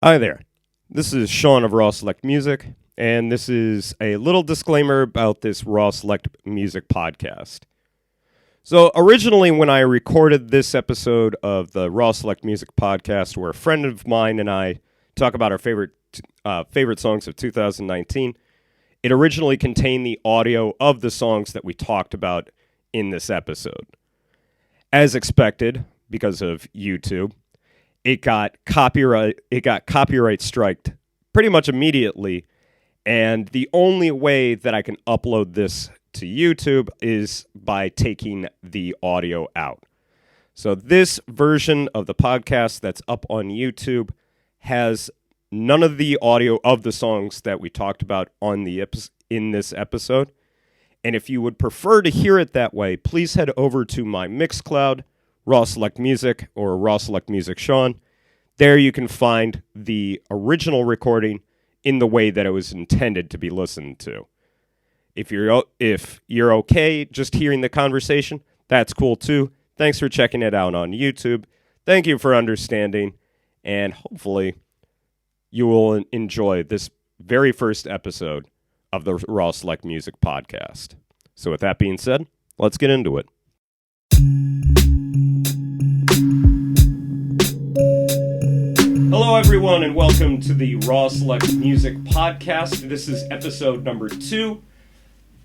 Hi there. This is Sean of Raw Select Music, and this is a little disclaimer about this Raw Select Music podcast. So, originally, when I recorded this episode of the Raw Select Music podcast, where a friend of mine and I talk about our favorite songs of 2019, it originally contained the audio of the songs that we talked about in this episode. As expected, because of YouTube, it got copyright striked pretty much immediately, and the only way that I can upload this to YouTube is by taking the audio out. So this version of the podcast that's up on YouTube has none of the audio of the songs that we talked about in this episode. And if you would prefer to hear it that way, please head over to my Mixcloud, Raw Select Music, or Raw Select Music Sean. There you can find the original recording in the way that it was intended to be listened to. If you're okay just hearing the conversation, that's cool too. Thanks for checking it out on YouTube. Thank you for understanding, and hopefully you will enjoy this very first episode of the Raw Select Music podcast. So with that being said, let's get into it. Hello, everyone, and welcome to the Raw Select Music podcast. This is episode number 2,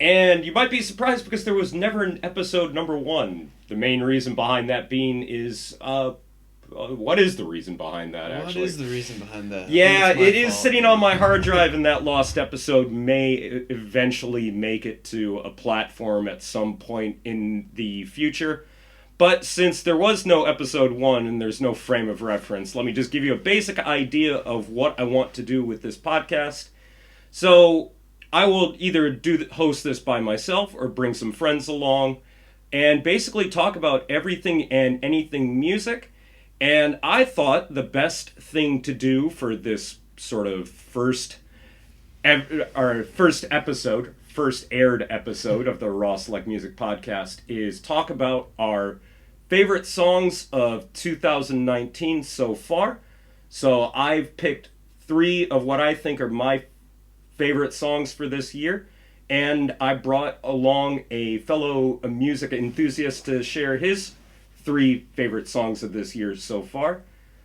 and you might be surprised because there was never an episode number 1. The main reason behind that being is, what is the reason behind that, actually? What is the reason behind that? Yeah, it is sitting on my hard drive, and that lost episode may eventually make it to a platform at some point in the future. But since there was no episode 1 and there's no frame of reference, let me just give you a basic idea of what I want to do with this podcast. So I will either host this by myself or bring some friends along and basically talk about everything and anything music. And I thought the best thing to do for this sort of first aired episode of the Raw Select Music podcast is talk about our favorite songs of 2019 so far. So I've picked 3 of what I think are my favorite songs for this year, and I brought along a fellow music enthusiast to share his 3 favorite songs of this year so far.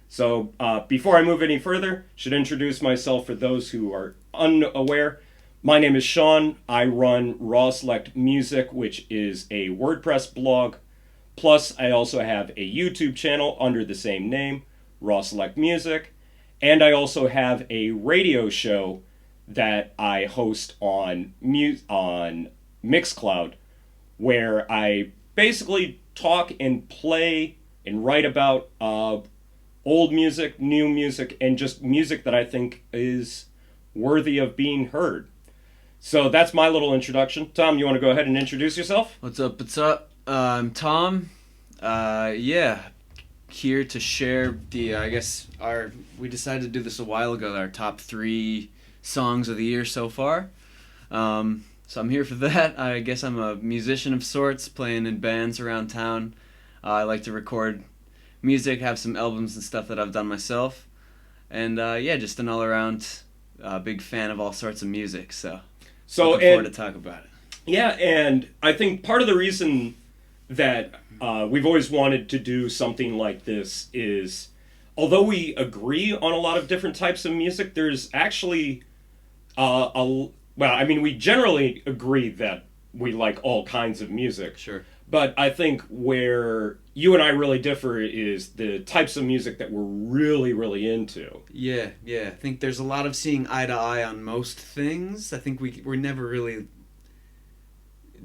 So before I move any further, I should introduce myself for those who are unaware. My name is Sean. I run Raw Select Music, which is a WordPress blog. Plus, I also have a YouTube channel under the same name, Raw Select Music. And I also have a radio show that I host on Mixcloud, where I basically talk and play and write about old music, new music, and just music that I think is worthy of being heard. So that's my little introduction. Tom, you want to go ahead and introduce yourself? What's up? I'm Tom. Here to share we decided to do this a while ago, our top 3 songs of the year so far. So I'm here for that. I guess I'm a musician of sorts, playing in bands around town. I like to record music, have some albums and stuff that I've done myself. And just an all-around big fan of all sorts of music, so looking forward to talk about it. Yeah, and I think part of the reason that we've always wanted to do something like this is, although we agree on a lot of different types of music, there's actually we generally agree that we like all kinds of music. Sure. But I think where you and I really differ is the types of music that we're really, really into. Yeah. I think there's a lot of seeing eye to eye on most things. I think we're never really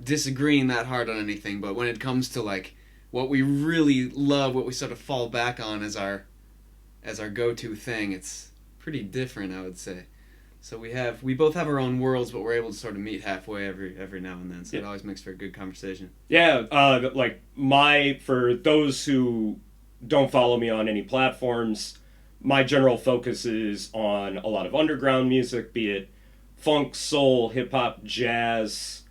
disagreeing that hard on anything, but when it comes to like what we really love, what we sort of fall back on as our go-to thing, it's pretty different, I would say. So we both have our own worlds, but we're able to sort of meet halfway every now and then. So It always makes for a good conversation. Yeah, for those who don't follow me on any platforms, my general focus is on a lot of underground music, be it funk, soul, hip-hop, jazz,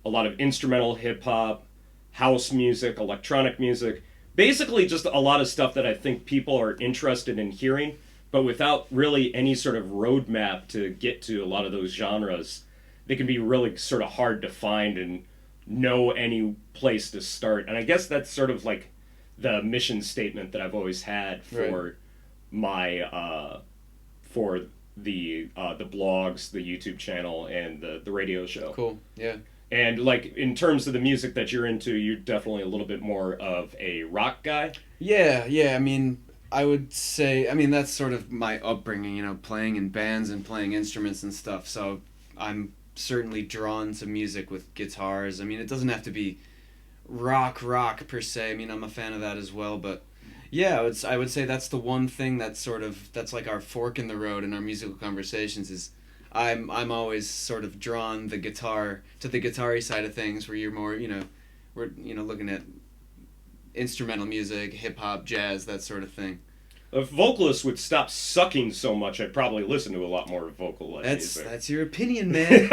a lot of instrumental hip-hop, house music, electronic music. Basically just a lot of stuff that I think people are interested in hearing, but without really any sort of roadmap to get to a lot of those genres, they can be really sort of hard to find and know any place to start. And I guess that's sort of like the mission statement that I've always had for my for the blogs, the YouTube channel, and the radio show. Cool. Yeah. And like in terms of the music that you're into, you're definitely a little bit more of a rock guy. Yeah. I mean, I would say, that's sort of my upbringing, playing in bands and playing instruments and stuff. So I'm certainly drawn to music with guitars. It doesn't have to be rock per se. I'm a fan of that as well, but yeah, I would say that's the one thing that's like our fork in the road in our musical conversations is I'm always sort of drawn the guitar to the guitar-y side of things, where you're more, we're looking at instrumental music, hip hop, jazz, that sort of thing. If vocalists would stop sucking so much, I'd probably listen to a lot more vocalized music. That's your opinion, man.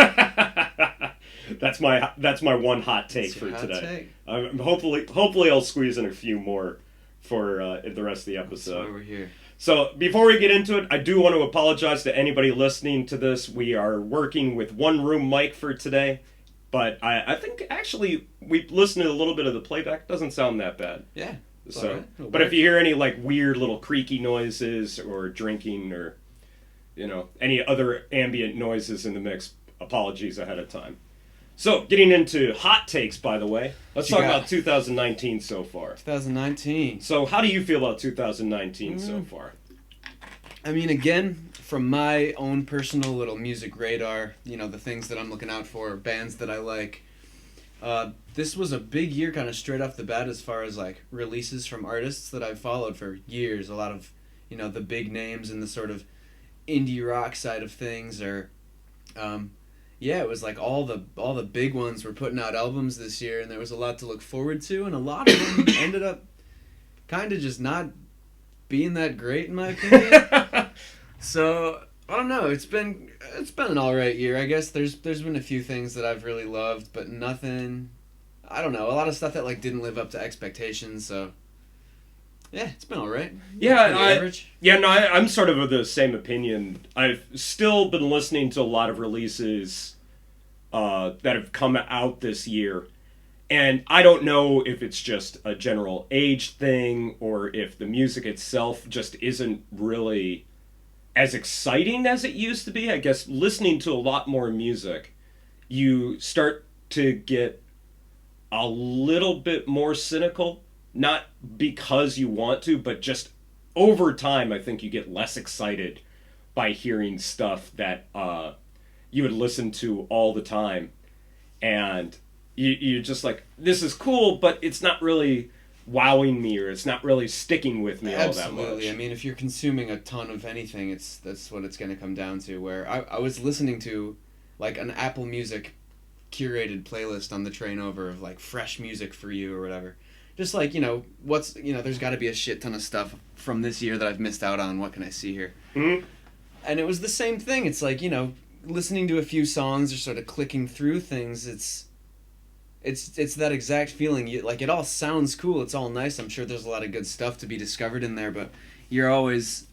That's my one hot take for today. Hopefully I'll squeeze in a few more for the rest of the episode. That's why we're here. So before we get into it, I do want to apologize to anybody listening to this. We are working with one room mic for today, but I think actually we listened to a little bit of the playback. Doesn't sound that bad. Yeah. So, but if you hear any like weird little creaky noises or drinking or any other ambient noises in the mix, apologies ahead of time. So, getting into hot takes, by the way, let's talk about 2019 so far. 2019. So, how do you feel about 2019 so far? Again, from my own personal little music radar, the things that I'm looking out for, bands that I like, this was a big year kind of straight off the bat as far as like releases from artists that I've followed for years. A lot of, the big names in the sort of indie rock side of things or... it was like all the big ones were putting out albums this year, and there was a lot to look forward to, and a lot of them ended up kind of just not being that great in my opinion. So I don't know. It's been an all right year, I guess. There's been a few things that I've really loved, but nothing. I don't know. A lot of stuff that like didn't live up to expectations. So yeah, it's been all right. I'm sort of the same opinion. I've still been listening to a lot of releases that have come out this year, and I don't know if it's just a general age thing or if the music itself just isn't really as exciting as it used to be. I guess listening to a lot more music, you start to get a little bit more cynical. Not because you want to, but just over time, I think you get less excited by hearing stuff that you would listen to all the time. And you're just like, this is cool, but it's not really wowing me or it's not really sticking with me all that much. Absolutely. If you're consuming a ton of anything, that's what it's going to come down to. Where I was listening to like an Apple Music curated playlist on the train over of like fresh music for you or whatever. Just like, there's got to be a shit ton of stuff from this year that I've missed out on. What can I see here? Mm-hmm. And it was the same thing. It's like, listening to a few songs or sort of clicking through things. It's that exact feeling. It all sounds cool. It's all nice. I'm sure there's a lot of good stuff to be discovered in there. But you're always,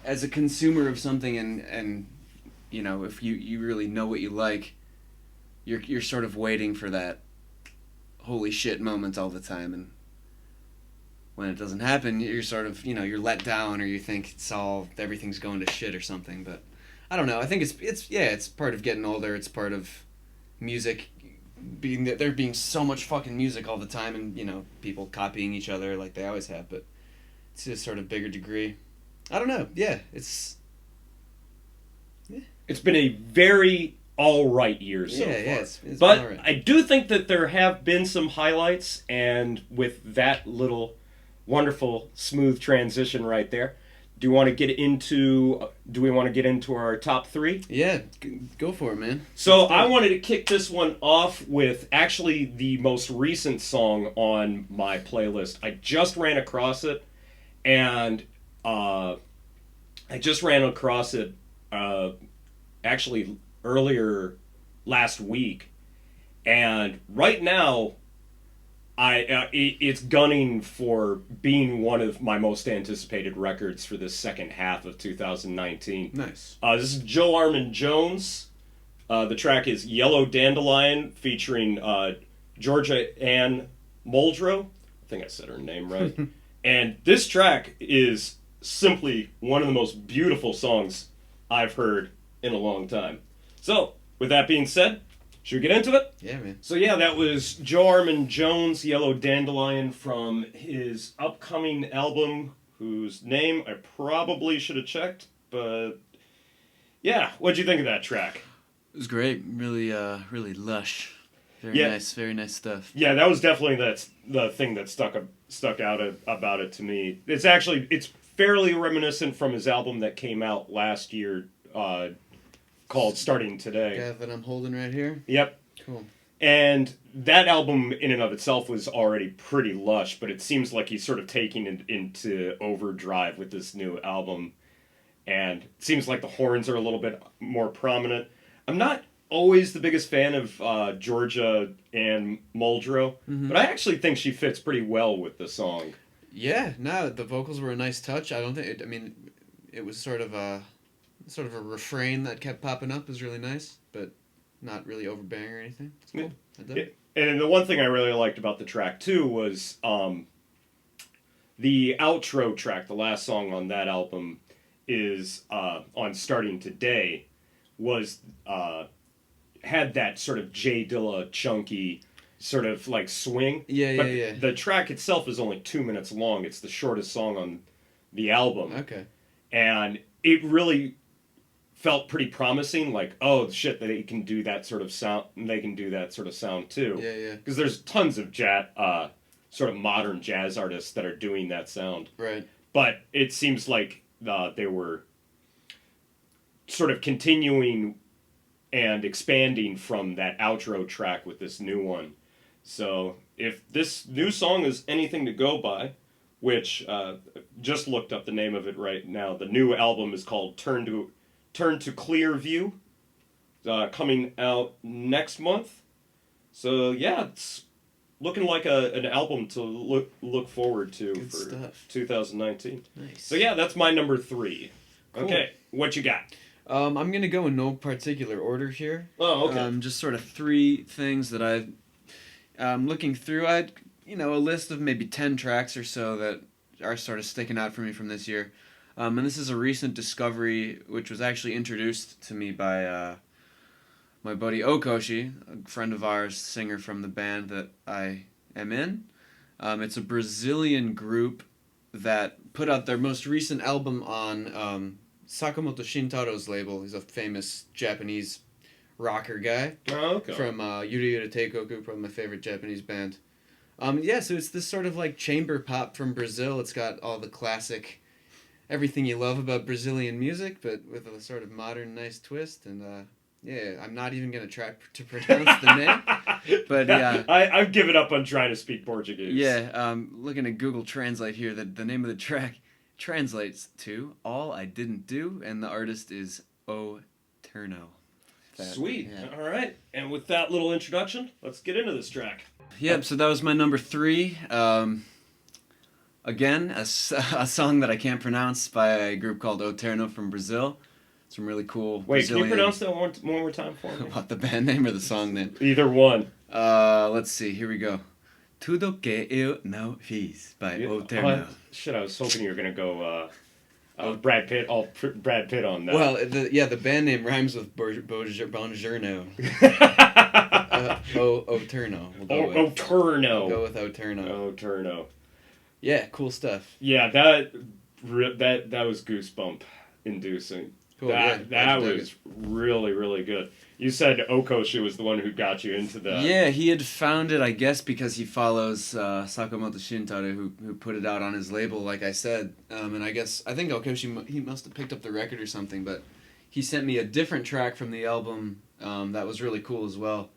as a consumer of something and if you really know what you like, you're sort of waiting for that holy shit moment all the time, and when it doesn't happen, you're sort of you're let down, or you think everything's going to shit or something. But I don't know. I think it's part of getting older. It's part of music being that there being so much fucking music all the time, and people copying each other like they always have. But it's just sort of bigger degree. I don't know. Yeah, it's been a very all right year so far. It's but all right. I do think that there have been some highlights, and with that little wonderful smooth transition right there, do we want to get into our top three? Yeah, go for it, man. So I wanted to kick this one off with actually the most recent song on my playlist. I just ran across it, and actually earlier last week, and right now it's gunning for being one of my most anticipated records for this second half of 2019. Nice. This is Joe Armand Jones. The track is Yellow Dandelion featuring Georgia Ann Muldrow. I think I said her name right. And this track is simply one of the most beautiful songs I've heard in a long time. So, with that being said, should we get into it? Yeah, man. So yeah, that was Joe Armand Jones' Yellow Dandelion from his upcoming album, whose name I probably should have checked, but yeah, what'd you think of that track? It was great. Really, really lush. Very nice stuff. Yeah, that was definitely the thing that stuck out about it to me. It's fairly reminiscent from his album that came out last year, called Starting Today. Yeah, that I'm holding right here. Yep. Cool. And that album in and of itself was already pretty lush, but it seems like he's sort of taking it into overdrive with this new album. And it seems like the horns are a little bit more prominent. I'm not always the biggest fan of Georgia Ann Muldrow, but I actually think she fits pretty well with the song. Yeah, no, the vocals were a nice touch. I don't think it was sort of a refrain that kept popping up is really nice, but not really overbearing or anything. It's cool. I did it. And the one thing I really liked about the track too was the outro track, the last song on that album is on Starting Today, was had that sort of J Dilla chunky sort of like swing. Yeah. The track itself is only 2 minutes long. It's the shortest song on the album. Okay. And it really felt pretty promising, like, oh shit, they can do that sort of sound. They can do that sort of sound too. Yeah. Because there's tons of sort of modern jazz artists that are doing that sound. Right. But it seems like they were sort of continuing and expanding from that outro track with this new one. So if this new song is anything to go by, which just looked up the name of it right now, the new album is called Turn to Clear View, coming out next month. So yeah, it's looking like an album to look forward to. Good for stuff. 2019. Nice. So yeah, that's my number 3. Cool. Okay, what you got? I'm going to go in no particular order here. Oh, okay. Just sort of 3 things that I'm looking through. A list of maybe 10 tracks or so that are sort of sticking out for me from this year. And this is a recent discovery, which was actually introduced to me by my buddy Okoshi, a friend of ours, singer from the band that I am in. It's a Brazilian group that put out their most recent album on Sakamoto Shintaro's label. He's a famous Japanese rocker guy. Oh, okay. From Yuri Yuri Teikoku, probably my favorite Japanese band. So it's this sort of like chamber pop from Brazil. It's got all the classic, everything you love about Brazilian music, but with a sort of modern, nice twist. And I'm not even going to try to pronounce the name. But yeah. I've given up on trying to speak Portuguese. Yeah, looking at Google Translate here, the name of the track translates to All I Didn't Do, and the artist is O Terno. Sweet. Yeah. All right. And with that little introduction, let's get into this track. Yep, so that was my number 3. Again, a song that I can't pronounce by a group called O Terno from Brazil. Some really cool Brazilian... Can you pronounce that one more time for me? What, the band name or the song name? Either one. Let's see. Here we go. Tudo que eu não fiz by O Terno. Shit, I was hoping you were going to go... Brad Pitt on that. Well, the band name rhymes with Bonjourno. Oterno. Oterno. We'll go with Oterno. Oterno. Yeah, cool stuff. Yeah, that was goosebump inducing. Cool. That was really, really good. You said Okoshi was the one who got you into that. Yeah, he had found it, I guess, because he follows Sakamoto Shintaro, who put it out on his label, like I said. And I think Okoshi, he must have picked up the record or something, but he sent me a different track from the album that was really cool as well.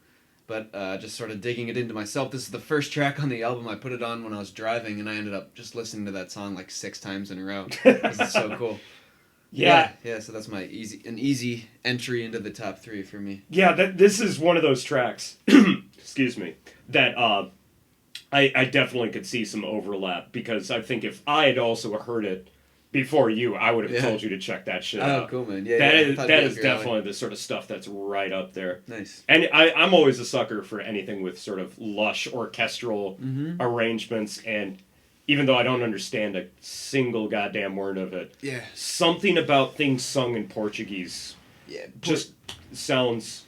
But just sort of digging it into myself. This is the first track on the album. I put it on when I was driving, and I ended up just listening to that song like 6 times in a row. Because it's so cool. Yeah, so that's my easy entry into the top 3 for me. Yeah, this is one of those tracks, excuse me, that I definitely could see some overlap, because I think if I had also heard it before you, I would have told you to check that shit out. Oh, cool, man. Yeah, That is definitely the sort of stuff that's right up there. Nice. And I'm always a sucker for anything with sort of lush orchestral arrangements, and even though I don't understand a single goddamn word of it, something about things sung in Portuguese just sounds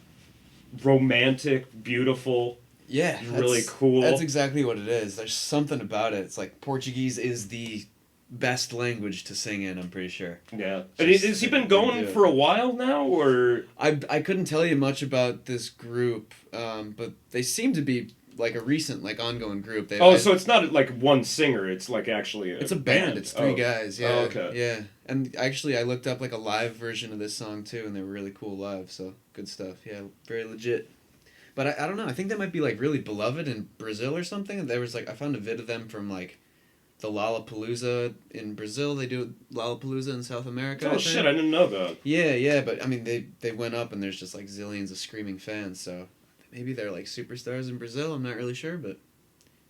romantic, beautiful. Yeah, really cool. That's exactly what it is. There's something about it. It's like Portuguese is the best language to sing in, I'm pretty sure. Yeah. Has he been going for a while now, or? I couldn't tell you much about this group, but they seem to be like a recent, like, ongoing group. So it's not like one singer, it's like actually it's a band. It's three guys, yeah. Oh, okay. Yeah. And actually I looked up like a live version of this song too, and they were really cool live, so good stuff. Yeah, very legit. But I don't know, I think they might be like really beloved in Brazil or something. There was like, I found a vid of them from like the Lollapalooza in Brazil. They do Lollapalooza in South America. Oh shit, I didn't know that. Yeah, but I mean they went up and there's just like zillions of screaming fans, so maybe they're like superstars in Brazil, I'm not really sure, but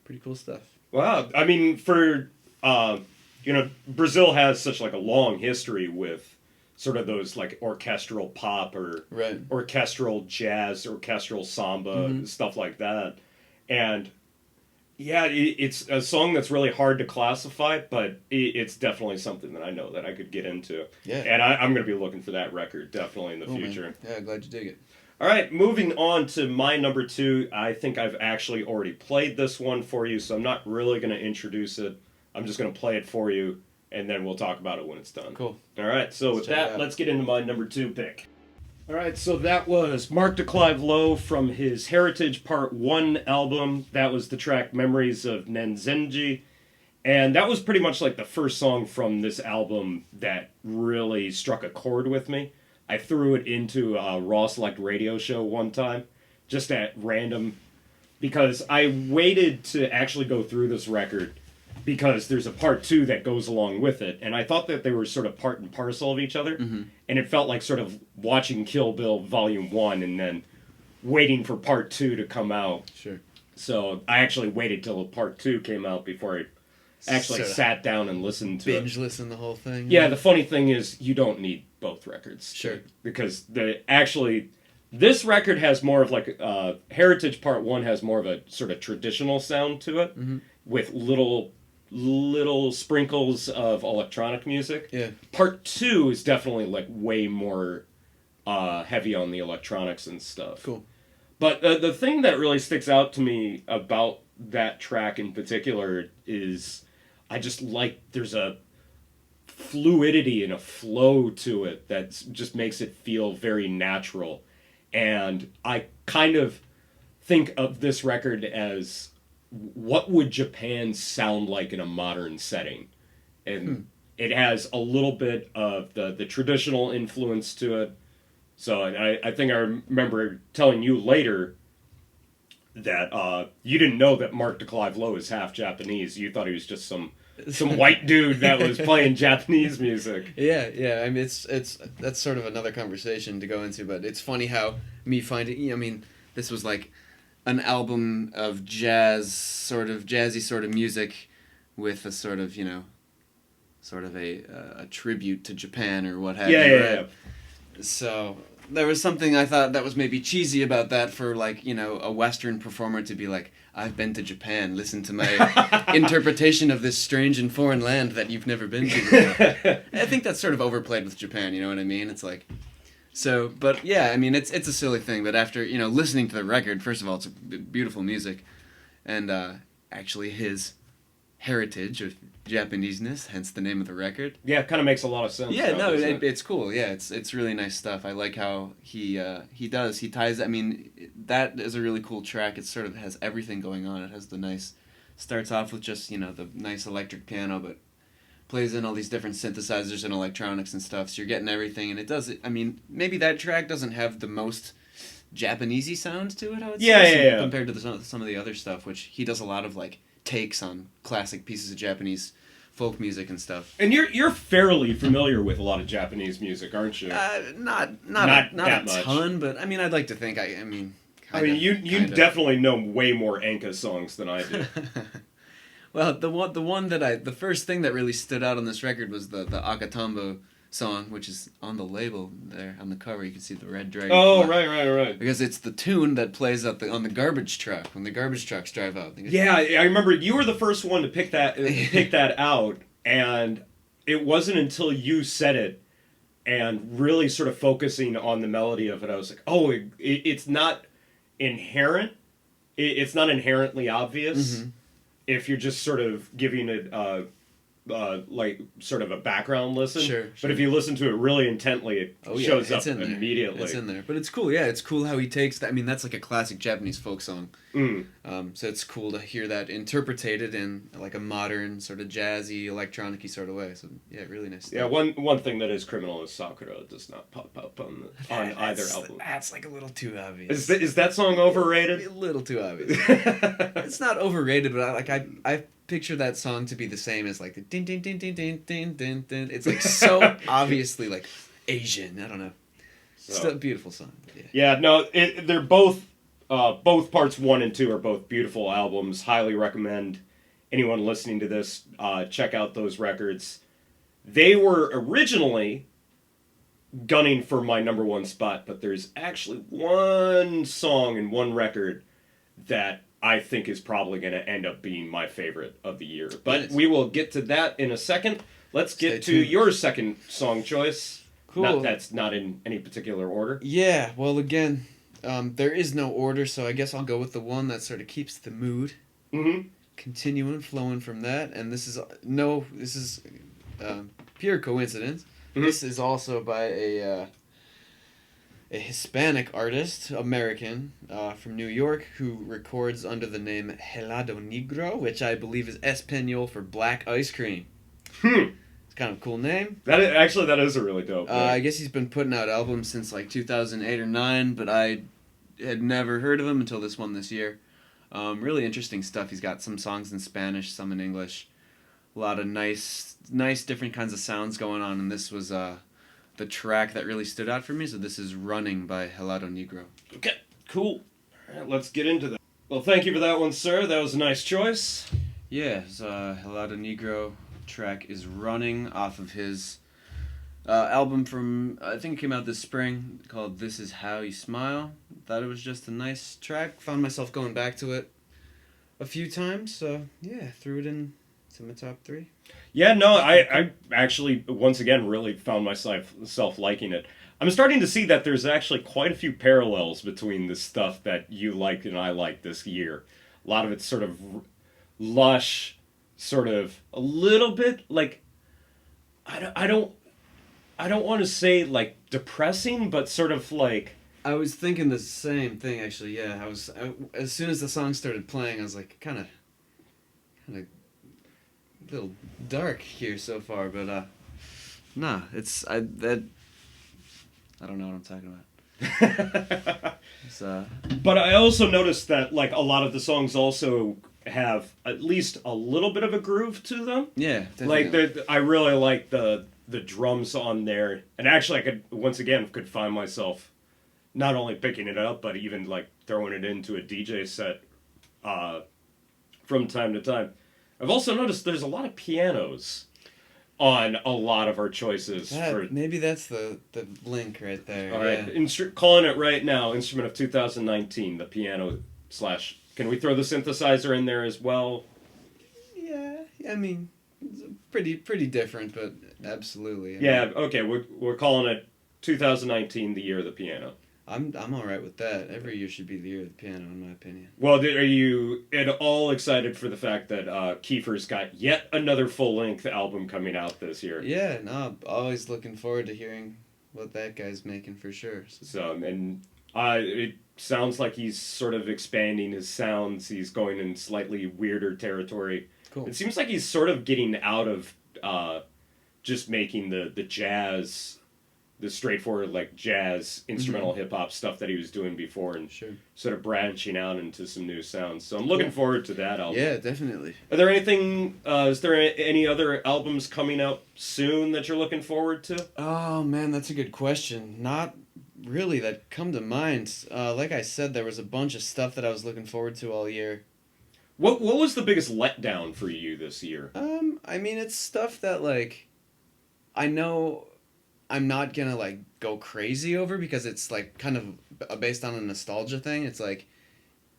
pretty cool stuff. Wow, I mean, for Brazil has such like a long history with sort of those like orchestral pop or orchestral jazz, orchestral samba, stuff like that. And yeah, it's a song that's really hard to classify, but it's definitely something that I know that I could get into. Yeah. And I'm going to be looking for that record definitely in the future. Man. Yeah, glad you dig it. All right, moving on to my number 2. I think I've actually already played this one for you, so I'm not really going to introduce it. I'm just going to play it for you, and then we'll talk about it when it's done. Cool. All right, so with that, let's get into my number 2 pick. All right, so that was Mark de Clive Lowe from his Heritage Part 1 album. That was the track Memories of Nzenji. And that was pretty much like the first song from this album that really struck a chord with me. I threw it into a Raw Select radio show one time, just at random, because I waited to actually go through this record because there's a part 2 that goes along with it, and I thought that they were sort of part and parcel of each other, and it felt like sort of watching Kill Bill Volume 1 and then waiting for part 2 to come out. Sure. So I actually waited till part 2 came out before I actually sat down and listened to it. Binge listen the whole thing. Yeah, the funny thing is you don't need both records. Sure. Because this record has more of like, Heritage Part 1 has more of a sort of traditional sound to it, with little sprinkles of electronic music. Yeah. Part 2 is definitely like way more heavy on the electronics and stuff. Cool. But the thing that really sticks out to me about that track in particular is I just like there's a fluidity and a flow to it that just makes it feel very natural. And I kind of think of this record as what would Japan sound like in a modern setting? And it has a little bit of the traditional influence to it. So I think I remember telling you later that you didn't know that Mark de Clive Lowe is half Japanese. You thought he was just some white dude that was playing Japanese music. Yeah. I mean, that's sort of another conversation to go into, but it's funny how me finding. I mean, this was like an album of jazzy sort of music, with a sort of a tribute to Japan or what have you. Yeah. So there was something I thought that was maybe cheesy about that for, like, a Western performer to be like, I've been to Japan, listen to my interpretation of this strange and foreign land that you've never been to. I think that's sort of overplayed with Japan, you know what I mean? It's like, so, but yeah, I mean, it's a silly thing, but after, listening to the record, first of all, it's beautiful music, and actually his heritage of Japaneseness, hence the name of the record. Yeah, it kind of makes a lot of sense. Yeah, no, it's cool. Yeah, it's really nice stuff. I like how he ties. I mean, that is a really cool track. It sort of has everything going on. It has the nice, starts off with just the nice electric piano, but plays in all these different synthesizers and electronics and stuff. So you're getting everything, and it does. I mean, maybe that track doesn't have the most Japanesey sound to it. I would say, yeah. Compared to some of the other stuff, which he does a lot of like takes on classic pieces of Japanese folk music and stuff. And you're fairly familiar with a lot of Japanese music, aren't you? Not a that much. ton, but I mean, I'd like to think. I mean, I mean, you definitely know way more Enka songs than I do. Well, the first thing that really stood out on this record was the Akatambo song, which is on the label there on the cover. You can see the red dragon. Oh, right. Because it's the tune that plays on the garbage truck when the garbage trucks drive out. Yeah, I remember you were the first one to pick that out, and it wasn't until you said it and really sort of focusing on the melody of it, I was like, oh, it's not inherent. It's not inherently obvious. Mm-hmm. If you're just sort of giving it like sort of a background listen. Sure. But if you listen to it really intently, it shows up immediately. It's in there. But it's cool. Yeah, it's cool how he takes that. I mean, that's like a classic Japanese folk song. So it's cool to hear that interpreted in like a modern sort of jazzy, electronic-y sort of way. So yeah, really nice. Yeah, one thing that is criminal is Sakura does not pop up on either album. That's like a little too obvious. Is that song overrated? A little too obvious. It's not overrated, but I picture that song to be the same as like the din din din din din din din din. It's like so obviously like Asian. I don't know. Still a beautiful song. Yeah, no, they're both parts 1 and 2 are both beautiful albums. Highly recommend anyone listening to this check out those records. They were originally gunning for my number 1 spot, but there's actually one song and one record that I think is probably going to end up being my favorite of the year. But we will get to that in a second. Let's get to your second song choice. Cool. That's not in any particular order. Yeah, well, again, there is no order, so I guess I'll go with the one that sort of keeps the mood continuing, flowing from that. And this is pure coincidence. Mm-hmm. This is also by a Hispanic artist, American, from New York, who records under the name Helado Negro, which I believe is Espanol for black ice cream. It's kind of a cool name. That is a really dope name. I guess he's been putting out albums since like 2008 or 2009, but I had never heard of him until this one this year. Really interesting stuff. He's got some songs in Spanish, some in English. A lot of nice different kinds of sounds going on, and this was the track that really stood out for me. So this is Running by Helado Negro. Okay, cool. All right, let's get into that. Well, thank you for that one, sir. That was a nice choice. Yeah, Helado Negro track is Running off of his album from, I think it came out this spring, called This Is How You Smile. Thought it was just a nice track. Found myself going back to it a few times, so yeah, threw it in to my top 3. Yeah, no, I actually, once again, really found myself liking it. I'm starting to see that there's actually quite a few parallels between the stuff that you liked and I liked this year. A lot of it's sort of lush, sort of a little bit like, I don't want to say like depressing, but sort of like. I was thinking the same thing actually. Yeah, as soon as the song started playing, I was like kind of a little dark here so far, but nah, I don't know what I'm talking about. But I also noticed that like a lot of the songs also have at least a little bit of a groove to them. Yeah, definitely. Like I really like the drums on there, and actually I could find myself not only picking it up but even like throwing it into a DJ set from time to time. I've also noticed there's a lot of pianos on a lot of our choices. Maybe that's the link right there. All right, calling it right now, instrument of 2019, the piano / Can we throw the synthesizer in there as well? Yeah, I mean, it's pretty different, but absolutely. Okay, we're calling it 2019, the year of the piano. I'm all right with that. Every year should be the year of the piano, in my opinion. Well, are you at all excited for the fact that Kiefer's got yet another full-length album coming out this year? Yeah, no, always looking forward to hearing what that guy's making for sure. It sounds like he's sort of expanding his sounds. He's going in slightly weirder territory. Cool. It seems like he's sort of getting out of just making the jazz, the straightforward like jazz instrumental hip hop stuff that he was doing before, and sort of branching out into some new sounds. So I'm looking forward to that album. Yeah, definitely. Are there is there any other albums coming out soon that you're looking forward to? Oh man, that's a good question. Not really that come to mind. Like I said, there was a bunch of stuff that I was looking forward to all year. What was the biggest letdown for you this year? I mean, it's stuff that like I know I'm not gonna like go crazy over because it's like kind of based on a nostalgia thing. It's like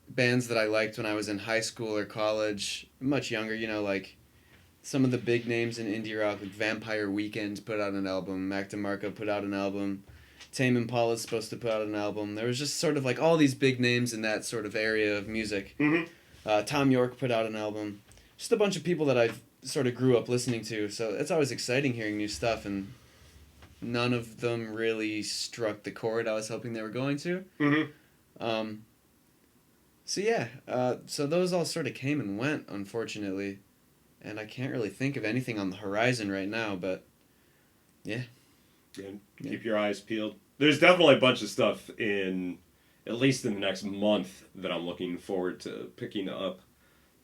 bands that I liked when I was in high school or college, much younger. You know, like some of the big names in indie rock, like Vampire Weekend put out an album, Mac DeMarco put out an album, Tame Impala's supposed to put out an album. There was just sort of like all these big names in that sort of area of music. Mm-hmm. Tom York put out an album. Just a bunch of people that I've sort of grew up listening to. So it's always exciting hearing new stuff, and none of them really struck the chord I was hoping they were going to. Mm-hmm. So yeah, so those all sort of came and went, unfortunately. And I can't really think of anything on the horizon right now, but yeah. Keep your eyes peeled. There's definitely a bunch of stuff at least in the next month, that I'm looking forward to picking up.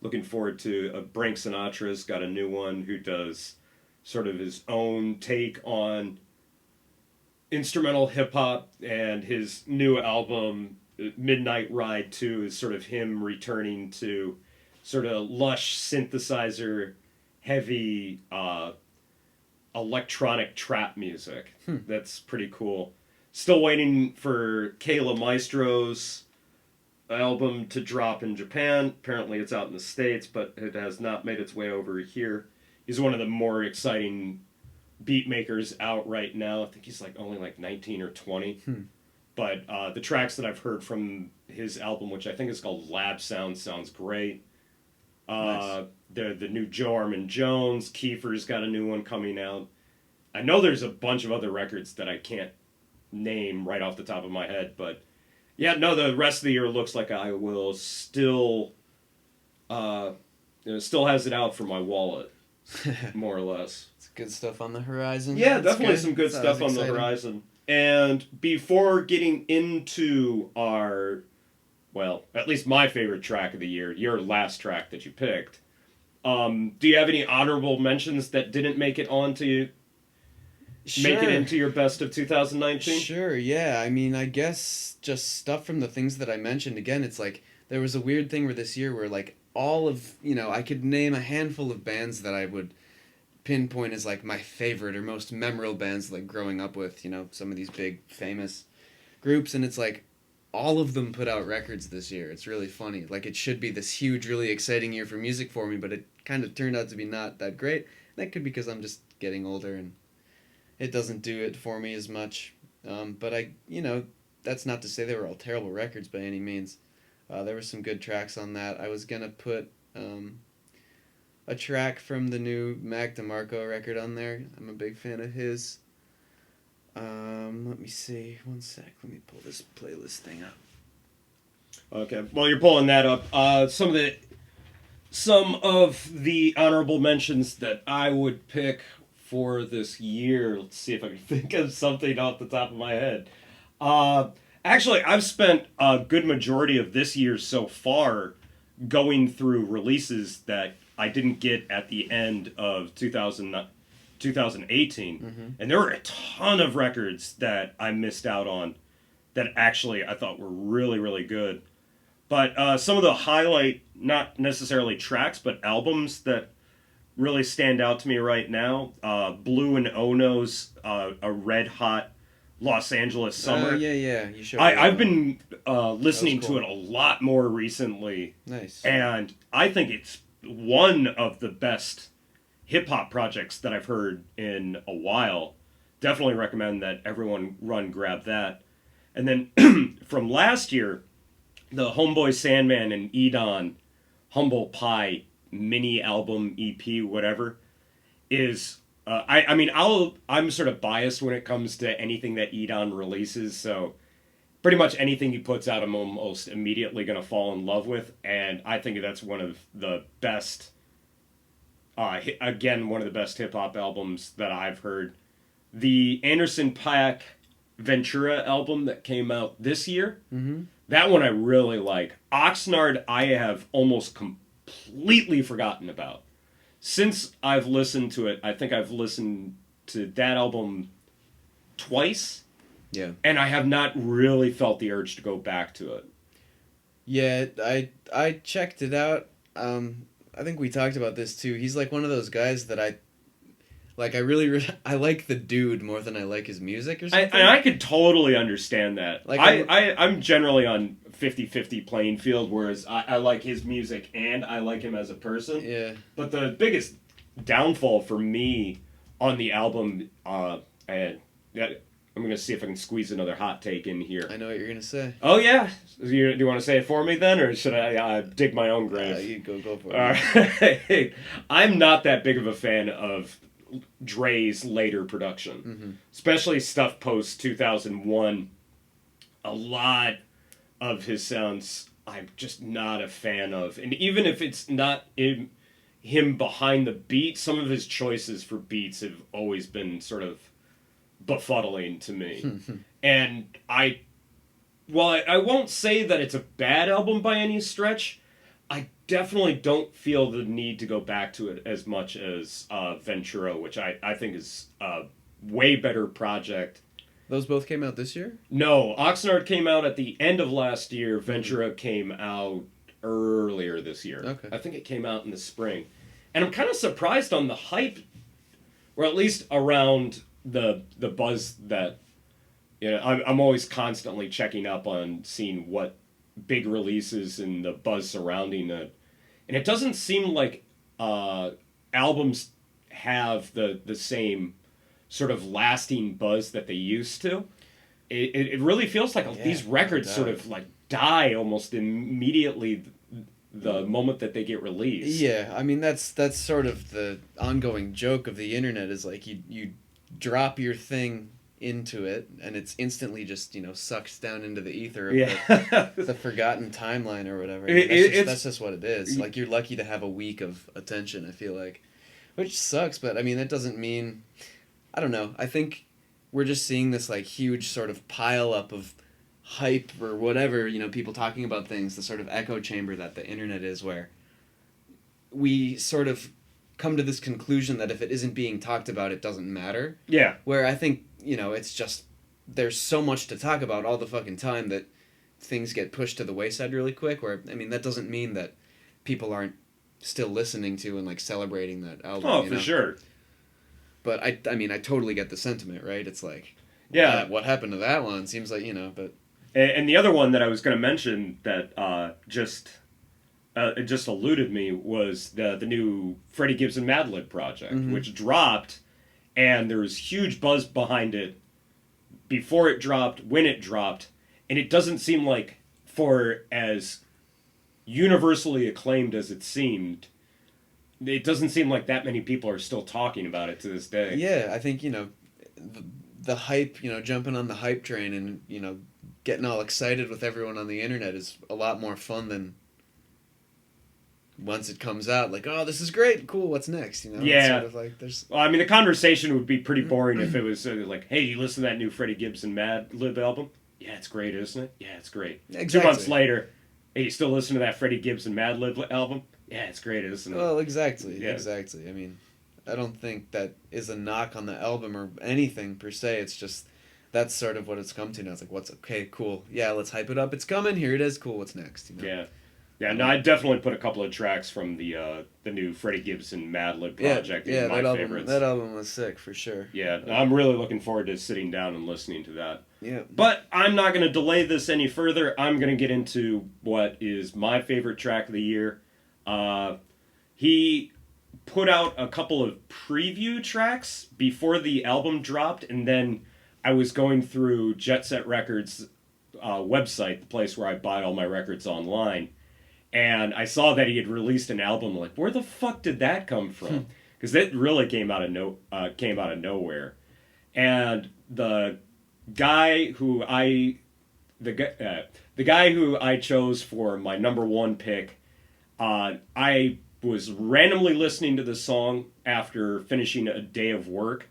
Looking forward to Frank Sinatra's got a new one who does sort of his own take on instrumental hip hop, and his new album Midnight Ride 2 is sort of him returning to sort of lush synthesizer heavy electronic trap music. That's pretty cool. Still waiting for Kayla Maestro's album to drop in Japan. Apparently it's out in the States, but it has not made its way over here. He's one of the more exciting beat makers out right now. I think he's only 19 or 20. But the tracks that I've heard from his album, which I think is called Lab Sound, sounds great. Nice. The new Joe Armand Jones, Kiefer's got a new one coming out. I know there's a bunch of other records that I can't name right off the top of my head, but yeah, no, the rest of the year looks like I will still still has it out for my wallet, more or less. It's good stuff on the horizon. Yeah, That's definitely good. some good That's stuff on always the exciting. horizon. And before getting into our, well, at least my favorite track of the year, your last track that you picked, do you have any honorable mentions that didn't make it onto make it into your best of 2019? Sure, yeah. I mean, I guess just stuff from the things that I mentioned. Again, it's like there was a weird thing where this year where like all of, I could name a handful of bands that I would pinpoint as like my favorite or most memorable bands like growing up with, some of these big famous groups, and it's like all of them put out records this year. It's really funny. Like it should be this huge, really exciting year for music for me, but it kind of turned out to be not that great. That could be because I'm just getting older and it doesn't do it for me as much. But that's not to say they were all terrible records by any means. There were some good tracks on that. I was gonna put a track from the new Mac DeMarco record on there. I'm a big fan of his. Let me see. One sec. Let me pull this playlist thing up. Okay, while you're pulling that up, some of the honorable mentions that I would pick for this year. Let's see if I can think of something off the top of my head. Actually, I've spent a good majority of this year so far going through releases that I didn't get at the end of 2018. Mm-hmm. And there were a ton of records that I missed out on that actually I thought were really, really good. But some of the highlight, not necessarily tracks, but albums that really stand out to me right now. Blue and Ono's A Red Hot Los Angeles Summer. Yeah. You showed I've been listening cool. to it a lot more recently. Nice. And I think it's one of the best hip-hop projects that I've heard in a while. Definitely recommend that everyone grab that. And then from last year, the Homeboy Sandman and Edon Humble Pie mini album EP, whatever, is I'm sort of biased when it comes to anything that Edon releases, so pretty much anything he puts out I'm almost immediately going to fall in love with, and I think that's one of the best one of the best hip-hop albums that I've heard. The Anderson .Paak Ventura album that came out this year, that one I really like. Oxnard I have almost completely forgotten about. Since I've listened to it, I think I've listened to that album twice, Yeah. And I have not really felt the urge to go back to it. Yeah, I checked it out. I think we talked about this too. He's like one of those guys that I really I like the dude more than I like his music or something. And I could totally understand that. Like, I'm generally on 50-50 playing field, whereas I like his music and I like him as a person. Yeah. But the biggest downfall for me on the album, and I'm going to see if I can squeeze another hot take in here. I know what you're going to say. Oh, yeah? Do you want to say it for me then, or should I dig my own grave? You go for it. Right. I'm not that big of a fan of Dre's later production, especially stuff post 2001. A lot of his sounds I'm just not a fan of, and even if it's not him behind the beat, some of his choices for beats have always been sort of befuddling to me. And I won't say that it's a bad album by any stretch, I definitely don't feel the need to go back to it as much as Ventura, which I think is a way better project. Those both came out this year? No, Oxnard came out at the end of last year. Ventura came out earlier this year. Okay. I think it came out in the spring. And I'm kind of surprised on the hype, or at least around the buzz that, I'm always constantly checking up on seeing what big releases and the buzz surrounding it. And it doesn't seem like albums have the same sort of lasting buzz that they used to. It really feels like these records sort of like die almost immediately the moment that they get released. Yeah, I mean that's sort of the ongoing joke of the internet is like you drop your thing into it and it's instantly just sucked down into the ether of the forgotten timeline or whatever. I mean, that's just what it is. Like you're lucky to have a week of attention, I feel like, which sucks. But I mean that doesn't mean, I don't know. I think we're just seeing this like huge sort of pile up of hype or whatever, people talking about things, the sort of echo chamber that the internet is, where we sort of come to this conclusion that if it isn't being talked about, it doesn't matter. Yeah. Where I think, it's just, there's so much to talk about all the fucking time that things get pushed to the wayside really quick, where, I mean, that doesn't mean that people aren't still listening to and like celebrating that album. Oh, for sure. But I mean, I totally get the sentiment, right? It's like, yeah, what happened to that one? Seems like, but... And the other one that I was going to mention that just eluded me was the new Freddie Gibson Mad Lib project, which dropped, and there was huge buzz behind it before it dropped, when it dropped, and it doesn't seem like, for as universally acclaimed as it seemed, it doesn't seem like that many people are still talking about it to this day. Yeah, I think, the hype, jumping on the hype train and, getting all excited with everyone on the internet is a lot more fun than once it comes out, like, oh, this is great, cool, what's next? Yeah. It's sort of like there's... Well, I mean, the conversation would be pretty boring if it was like, hey, you listen to that new Freddie Gibson Mad Lib album? Yeah, it's great, isn't it? Yeah, it's great. Exactly. 2 months later, hey, you still listen to that Freddie Gibson Mad Lib album? Yeah, it's great, isn't it? Well, exactly, Yeah. exactly. I mean, I don't think that is a knock on the album or anything per se. It's just that's sort of what it's come to now. It's like, what's okay, cool, yeah, let's hype it up. It's coming, here it is, cool. What's next? Yeah. No, I definitely put a couple of tracks from the new Freddie Gibson Mad Lib project in my favorites. That album was sick for sure. Yeah, I'm really looking forward to sitting down and listening to that. Yeah. But I'm not going to delay this any further. I'm going to get into what is my favorite track of the year. He put out a couple of preview tracks before the album dropped, and then I was going through Jet Set Records' website, the place where I buy all my records online, and I saw that he had released an album. Like, where the fuck did that come from? Because it really came out of nowhere. And the guy who I chose for my number one pick, I was randomly listening to the song after finishing a day of work,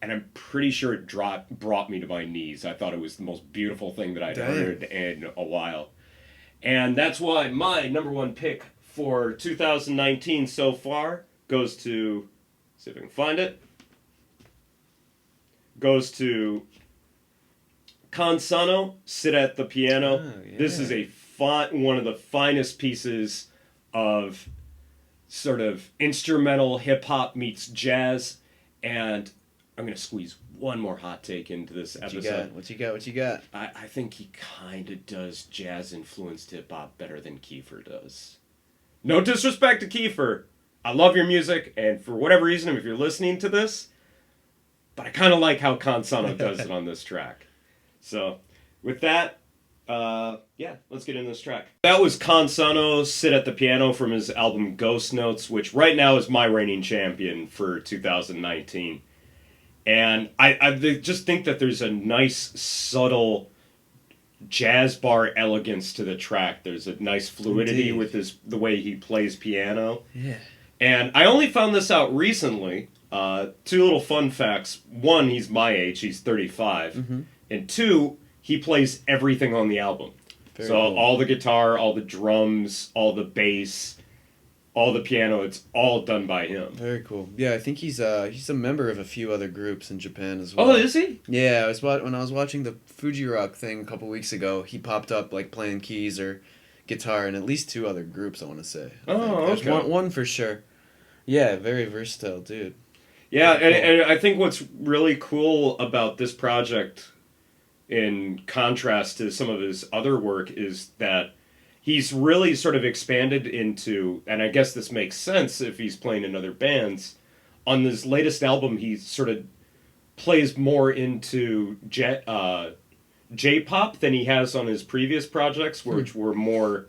and I'm pretty sure it brought me to my knees. I thought it was the most beautiful thing that I'd heard in a while. And that's why my number one pick for 2019 so far goes to, see if I can find it, goes to Consano, Sit at the Piano. Oh, yeah. This is one of the finest pieces of sort of instrumental hip-hop meets jazz, and I'm going to squeeze one more hot take into this episode. What you got? I think he kind of does jazz-influenced hip-hop better than Kiefer does. No disrespect to Kiefer. I love your music, and for whatever reason, if you're listening to this, but I kind of like how Consano does it on this track. So, with that, let's get into this track. That was Consano, Sit at the Piano from his album Ghost Notes, which right now is my reigning champion for 2019. And I just think that there's a nice, subtle jazz bar elegance to the track. There's a nice fluidity with the way he plays piano. Yeah. And I only found this out recently. Two little fun facts. One, he's my age. He's 35. Mm-hmm. And two, he plays everything on the album. Very cool. All the guitar, all the drums, all the bass, all the piano, it's all done by him. Very cool. Yeah, I think he's a member of a few other groups in Japan as well. Oh, is he? Yeah, when I was watching the Fuji Rock thing a couple weeks ago, he popped up like playing keys or guitar in at least two other groups, I want to say. Okay. One for sure. Yeah, very versatile dude. Yeah, cool. and I think what's really cool about this project, in contrast to some of his other work, is that he's really sort of expanded into, and I guess this makes sense if he's playing in other bands, on this latest album he sort of plays more into J-pop than he has on his previous projects, which were more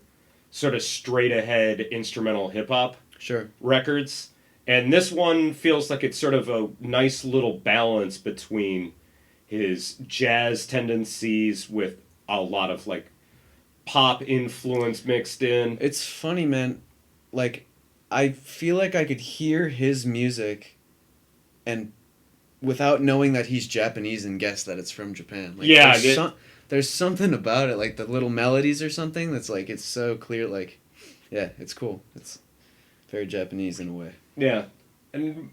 sort of straight-ahead instrumental hip-hop records. And this one feels like it's sort of a nice little balance between his jazz tendencies with a lot of like pop influence mixed in. It's funny, man. Like, I feel like I could hear his music and without knowing that he's Japanese and guess that it's from Japan. Like, yeah, there's something about it, like the little melodies or something that's like, it's so clear. Like, yeah, it's cool. It's very Japanese in a way. Yeah. And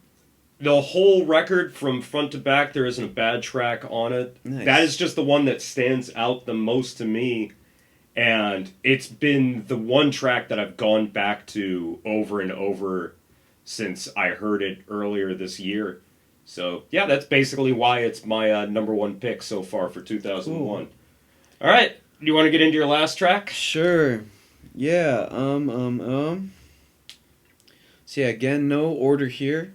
the whole record from front to back, there isn't a bad track on it. Nice. That is just the one that stands out the most to me. And it's been the one track that I've gone back to over and over since I heard it earlier this year. So, yeah, that's basically why it's my number one pick so far for 2001. Cool. All right. Do you want to get into your last track? Sure. Yeah. So, yeah, again, no order here.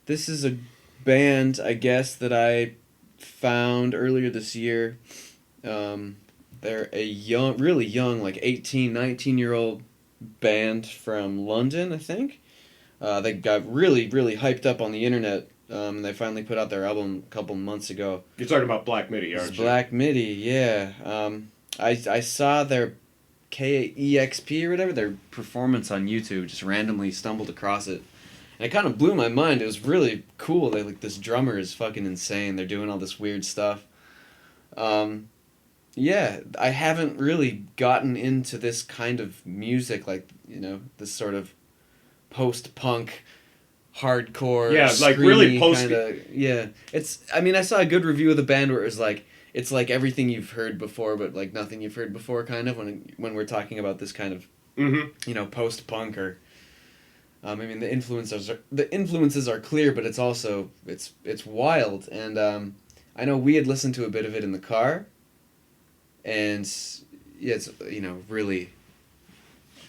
This is a band, I guess, that I found earlier this year. They're a really young, like 18, 19-year-old band from London, I think. They got really, really hyped up on the internet. They finally put out their album a couple months ago. You're talking about Black Midi, aren't you? Black Midi, yeah. I saw their KEXP or whatever, their performance on YouTube, just randomly stumbled across it. And it kind of blew my mind. It was really cool. This drummer is fucking insane. They're doing all this weird stuff. Yeah, I haven't really gotten into this kind of music, like, this sort of post-punk, hardcore, like really post. Yeah, I saw a good review of the band where it was like, it's like everything you've heard before, but like nothing you've heard before, kind of, when we're talking about this kind of, post-punk or. The influences are clear, but it's also it's wild, and I know we had listened to a bit of it in the car, and yeah, it's really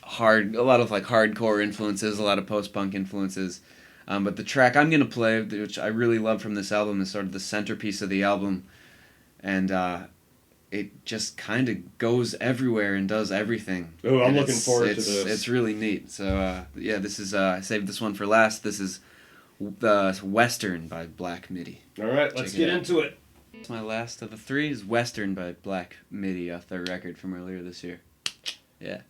hard, a lot of like hardcore influences, a lot of post-punk influences, but the track I'm gonna play, which I really love from this album, is sort of the centerpiece of the album, and it just kind of goes everywhere and does everything. Oh, I'm looking forward to this. It's really neat. So, this is, I saved this one for last. This is the Western by Black Midi. All right, let's get into it. My last of the three is Western by Black Midi off their record from earlier this year. Yeah.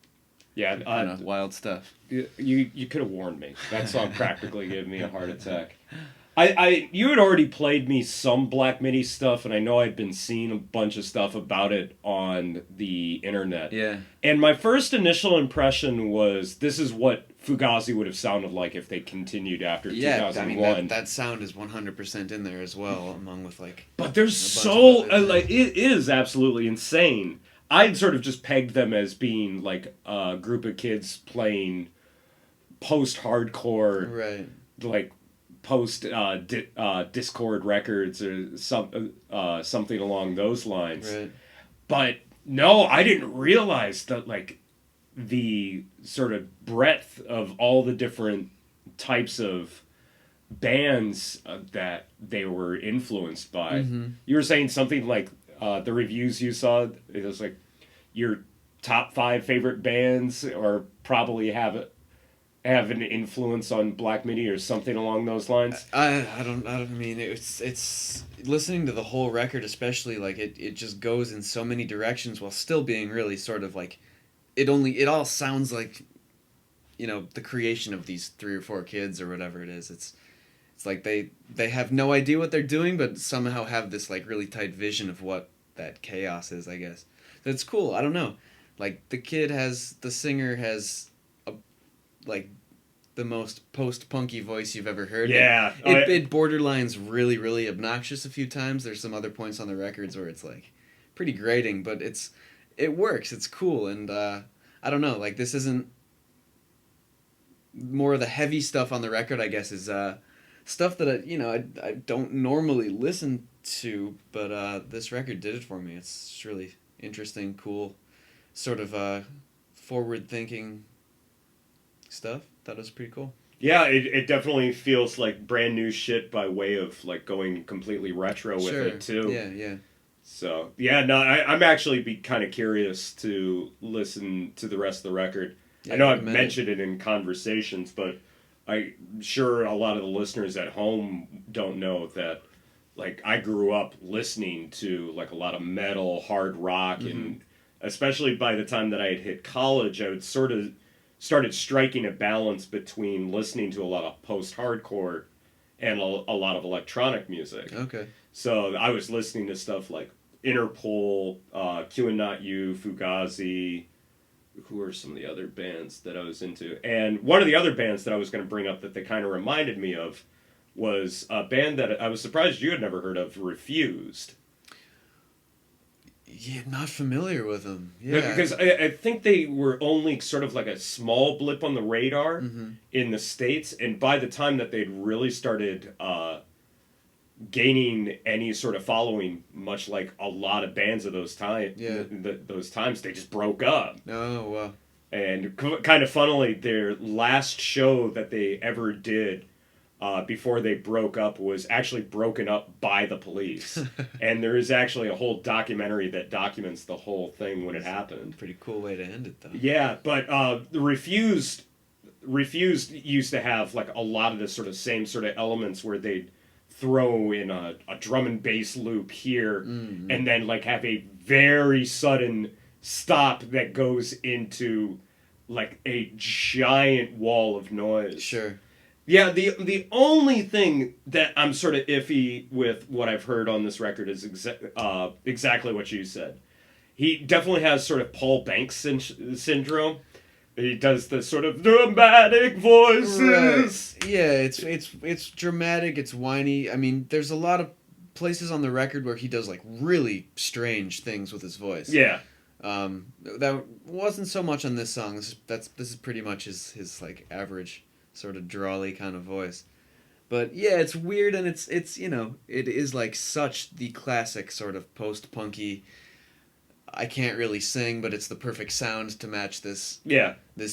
Yeah. Wild stuff. You could have warned me. That song practically gave me a heart attack. You had already played me some Black Midi stuff, and I know I'd been seeing a bunch of stuff about it on the internet. Yeah. And my first initial impression was this is what Fugazi would have sounded like if they continued after 2001. I mean that sound is 100% in there as well, among with like. But there's it is absolutely insane. I'd sort of just pegged them as being like a group of kids playing post-hardcore, Right. like post Discord records or something along those lines. Right. But no, I didn't realize that like the sort of breadth of all the different types of bands that they were influenced by. Mm-hmm. You were saying something like the reviews you saw. It was like your top 5 favorite bands, or probably have an influence on Black Midi or something along those lines. I don't mean it's listening to the whole record, especially like it just goes in so many directions while still being really sort of like it all sounds like, you know, the creation of these 3 or 4 kids or whatever it is. It's like they have no idea what they're doing, but somehow have this like really tight vision of what that chaos is, I guess. So it's cool. I don't know. Like the singer has a like the most post-punky voice you've ever heard. Yeah. It borderlines really, really obnoxious a few times. There's some other points on the records where it's like pretty grating, but it works. It's cool, and I don't know. Like this isn't more of the heavy stuff on the record. I guess is stuff that I don't normally listen to, but this record did it for me. It's just really interesting, cool, sort of forward-thinking stuff. That was pretty cool. Yeah, it definitely feels like brand new shit by way of like going completely retro with it too. Yeah. So yeah, no, I'm actually be kind of curious to listen to the rest of the record. Yeah, I know I've mentioned it in conversations, but I'm sure a lot of the listeners at home don't know that like I grew up listening to like a lot of metal, hard rock, and especially by the time that I had hit college, I would sort of started striking a balance between listening to a lot of post-hardcore and a lot of electronic music. Okay. So I was listening to stuff like Interpol, Q and Not You, Fugazi. Who are some of the other bands that I was into? And one of the other bands that I was going to bring up that they kind of reminded me of was a band that I was surprised you had never heard of, Refused. Yeah, not familiar with them. Yeah. Because I think they were only sort of like a small blip on the radar in the States, and by the time that they'd really started gaining any sort of following, much like a lot of bands of those those times, they just broke up. Oh, wow. And kind of funnily, their last show that they ever did before they broke up was actually broken up by the police. And there is actually a whole documentary that documents the whole thing when it happened. Pretty cool way to end it, though. Yeah, but the Refused used to have like a lot of the sort of same sort of elements where they'd throw in a drum and bass loop here and then like have a very sudden stop that goes into like a giant wall of noise. Sure. Yeah, the only thing that I'm sort of iffy with what I've heard on this record is exactly what you said. He definitely has sort of Paul Banks syndrome. He does the sort of dramatic voices. Right. Yeah, it's dramatic, it's whiny. I mean, there's a lot of places on the record where he does like really strange things with his voice. Yeah. That wasn't so much on this song. This is pretty much his like average sort of drawly kind of voice. But yeah, it's weird, and it's it is like such the classic sort of post-punky, I can't really sing, but it's the perfect sound to match this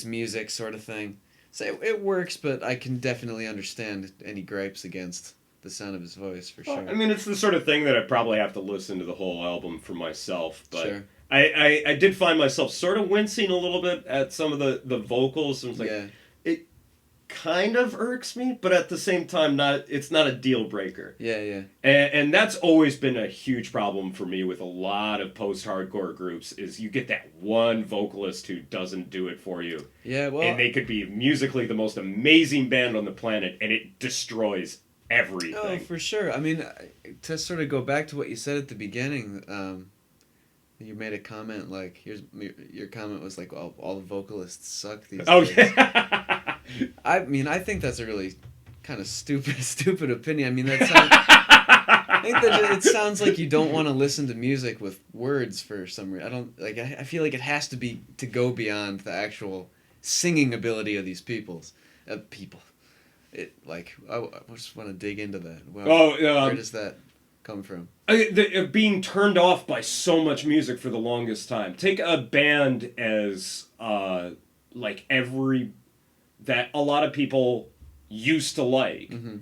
music sort of thing. So it works, but I can definitely understand any gripes against the sound of his voice, for sure. I mean, it's the sort of thing that I probably have to listen to the whole album for myself, but sure. I did find myself sort of wincing a little bit at some of the vocals. I was like, it kind of irks me, but at the same time, it's not a deal breaker. Yeah. And that's always been a huge problem for me with a lot of post-hardcore groups, is you get that one vocalist who doesn't do it for you. Yeah, well... And they could be musically the most amazing band on the planet, and it destroys everything. Oh, for sure. I mean, to sort of go back to what you said at the beginning, you made a comment like, your comment was like, well, all the vocalists suck these days. Yeah. I mean, I think that's a really kind of stupid opinion. I mean, that sounds. I think that it sounds like you don't want to listen to music with words for some reason. I don't like. I feel like it has to be to go beyond the actual singing ability of these people. It like I just want to dig into that. Well, where does that come from? Being turned off by so much music for the longest time. Take a band as like that a lot of people used to like. Mm-hmm.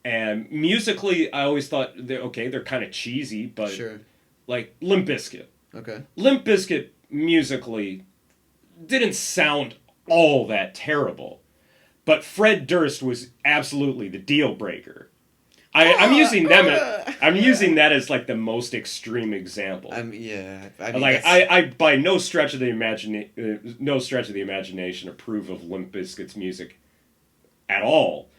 And musically, I always thought they're kind of cheesy, but Sure. Like Limp Bizkit. Okay. Limp Bizkit musically didn't sound all that terrible, but Fred Durst was absolutely the deal breaker. I'm using them. I'm using that as like the most extreme example. Yeah. I mean, like I by no stretch of the imagination approve of Limp Bizkit's music at all,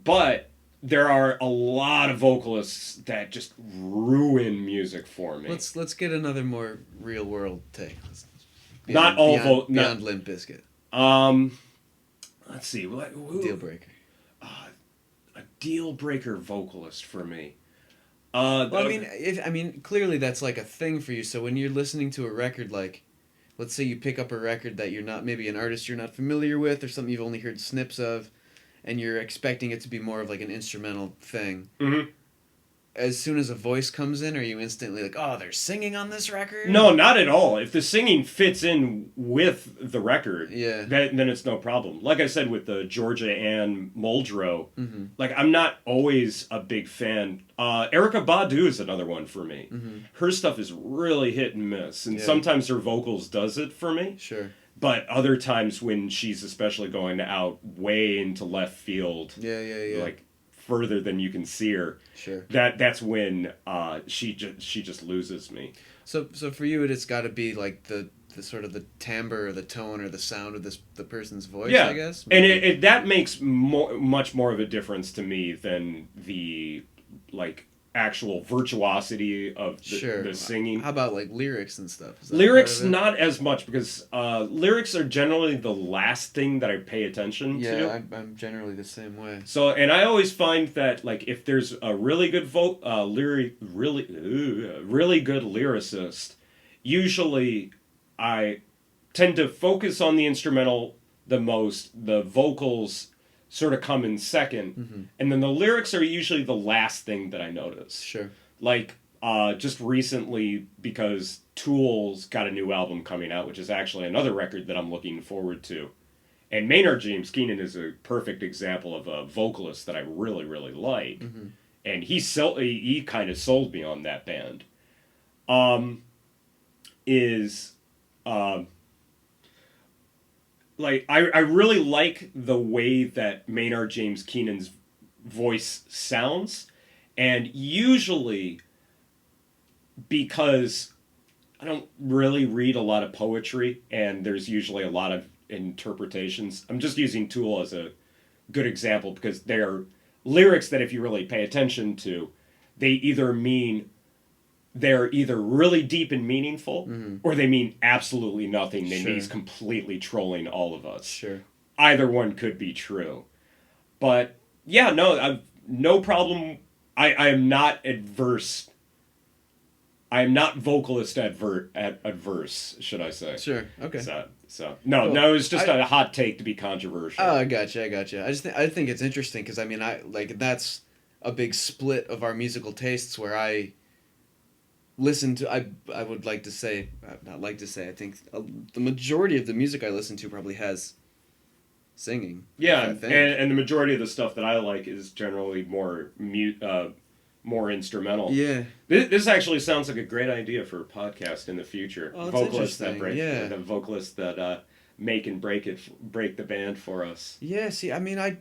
but there are a lot of vocalists that just ruin music for me. Let's get another more real world take. Not all beyond Limp Bizkit. Let's see. Deal breaker. A deal breaker vocalist for me. Well, I mean, clearly that's like a thing for you. So when you're listening to a record, like, let's say you pick up a record that you're not, maybe an artist you're not familiar with, or something you've only heard snips of, and you're expecting it to be more of like an instrumental thing. Mm-hmm. As soon as a voice comes in, are you instantly like, oh, they're singing on this record? No, not at all. If the singing fits in with the record, yeah, then it's no problem. Like I said with the Georgia Ann Muldrow, mm-hmm. like I'm not always a big fan. Erykah Badu is another one for me. Mm-hmm. Her stuff is really hit and miss, and sometimes her vocals does it for me. Sure. But other times when she's especially going out way into left field, like further than you can see her, sure, that's when she just loses me. So for you, it's got to be like the sort of the timbre or the tone or the sound of the person's voice, I guess. Maybe. And that makes much more of a difference to me than the like actual virtuosity of the singing. How about like lyrics and stuff? Lyrics, not as much, because lyrics are generally the last thing that I pay attention to. Yeah, I'm generally the same way. So, and I always find that like if there's a really good really good lyricist, usually I tend to focus on the instrumental the most. The vocals sort of come in second, mm-hmm. and then the lyrics are usually the last thing that I notice. Sure. Like, just recently, because Tool's got a new album coming out, which is actually another record that I'm looking forward to. And Maynard James Keenan is a perfect example of a vocalist that I really, really like. Mm-hmm. And he kind of sold me on that band. Like, I really like the way that Maynard James Keenan's voice sounds. And usually, because I don't really read a lot of poetry, and there's usually a lot of interpretations. I'm just using Tool as a good example, because they're lyrics that if you really pay attention to, they're either really deep and meaningful, mm-hmm. or they mean absolutely nothing. And Sure. he's completely trolling all of us. Sure. Either one could be true. But, yeah, no, I've no problem. I am not adverse. I am not vocalist adverse, should I say. Sure, okay. So no, Cool. it's just a hot take to be controversial. Oh, I gotcha. I think it's interesting, because I mean, that's a big split of our musical tastes, where I listen to, I would like to say, not like to say, I think the majority of the music I listen to probably has singing. Yeah, and the majority of the stuff that I like is generally more instrumental. Yeah. This actually sounds like a great idea for a podcast in the future. Oh, vocalists that interesting. the vocalists that make and break the band for us. Yeah, see, I mean, I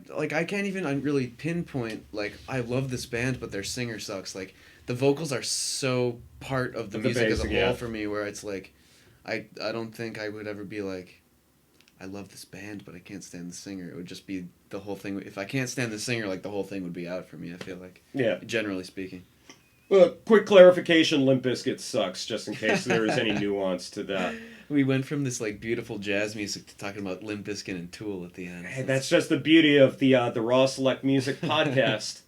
can't even really pinpoint, like, I love this band, but their singer sucks. Like, the vocals are so part of the music as a whole for me, where it's like, I don't think I would ever be like, I love this band, but I can't stand the singer. It would just be the whole thing. If I can't stand the singer, like the whole thing would be out for me. I feel like. Yeah. Generally speaking. Quick clarification: Limp Bizkit sucks. Just in case there is any nuance to that. We went from this like beautiful jazz music to talking about Limp Bizkit and Tool at the end. Hey, that's just the beauty of the Raw Select Music podcast.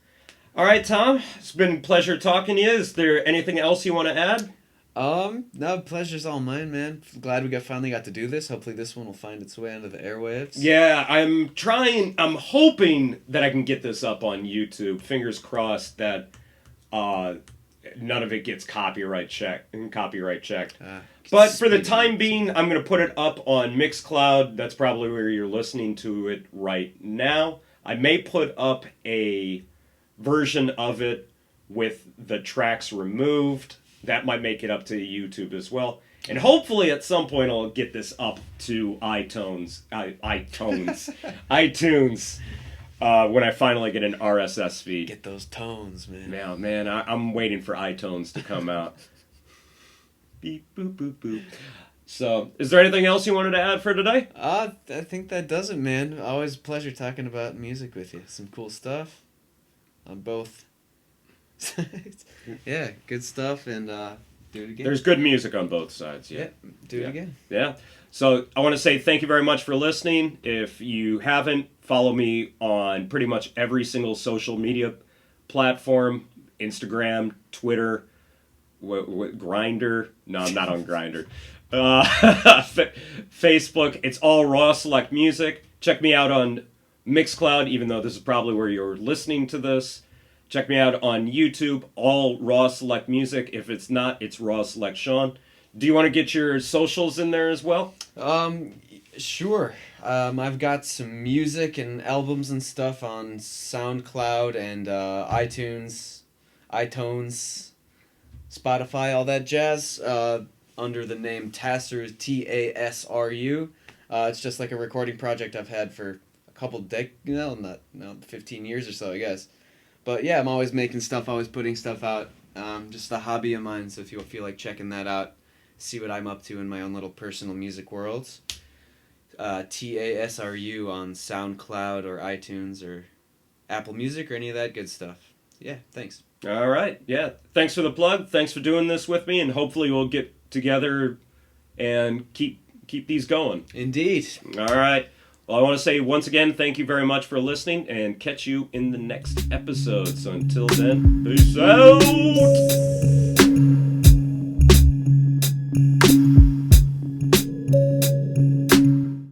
All right, Tom. It's been a pleasure talking to you. Is there anything else you want to add? No, pleasure's all mine, man. Glad we finally got to do this. Hopefully this one will find its way onto the airwaves. Yeah, I'm hoping that I can get this up on YouTube. Fingers crossed that none of it gets copyright checked. But for the time being, I'm going to put it up on Mixcloud. That's probably where you're listening to it right now. I may put up a version of it with the tracks removed. That might make it up to YouTube as well. And hopefully at some point I'll get this up to iTunes, when I finally get an RSS feed. Get those tones, man. Yeah, man, I'm waiting for iTunes to come out. Beep, boop, boop, boop. So, is there anything else you wanted to add for today? I think that does it, man. Always a pleasure talking about music with you. Some cool stuff on both. Yeah, good stuff, and do it again. There's good music on both sides, yeah. Do it again. Yeah. So I want to say thank you very much for listening. If you haven't, follow me on pretty much every single social media platform. Instagram, Twitter, Grindr. No, I'm not on Grindr. Facebook. It's all Raw Select Music. Check me out on Mixcloud, even though this is probably where you're listening to this. Check me out on YouTube, all Raw Select Music. If it's not, it's Raw Select Sean. Do you want to get your socials in there as well? Sure. I've got some music and albums and stuff on SoundCloud and iTunes, Spotify, all that jazz, under the name Tasru, Tasru. It's just like a recording project I've had for a couple 15 years or so, I guess. But yeah, I'm always making stuff, always putting stuff out. Just a hobby of mine, so if you feel like checking that out, see what I'm up to in my own little personal music worlds. Tasru on SoundCloud or iTunes or Apple Music or any of that good stuff. Yeah, thanks. All right, yeah. Thanks for the plug. Thanks for doing this with me, and hopefully we'll get together and keep these going. Indeed. All right. Well, I want to say once again, thank you very much for listening, and catch you in the next episode. So until then, peace out!